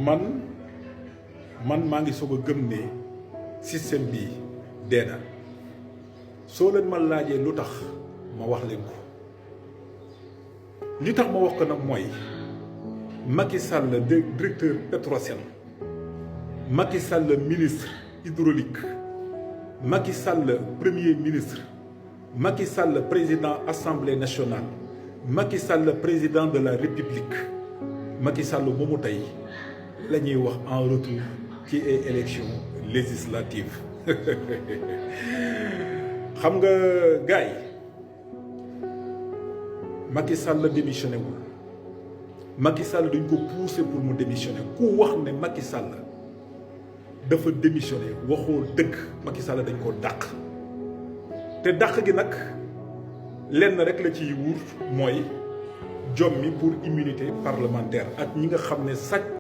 man maa ngi soog a gëm ne système bii dee na soo leen ma laajee lu tax ma wax leen ko li tax ma wax ko nag mooy Macky Sall directeur Petrosen, Macky Sall ministre hydraulique, Macky Sall premier ministre, Macky Sall président Assemblée nationale, Macky Sall président de la République, Macky Sall moomu tey la ñuy wax en retour ci ay élection législative xam nga gars yi Macky Sall démissionné wul Macky Sall dañ ko poussé pour mu démissionner ku wax ne Macky Sall dafa démissionner waxoo dëgg. Macky Sall dañ ko dàq te dàq gi nag lenn rek la ciy wuur mooy jommi pour immunité parlementaire ak ñi nga xam ne sàcc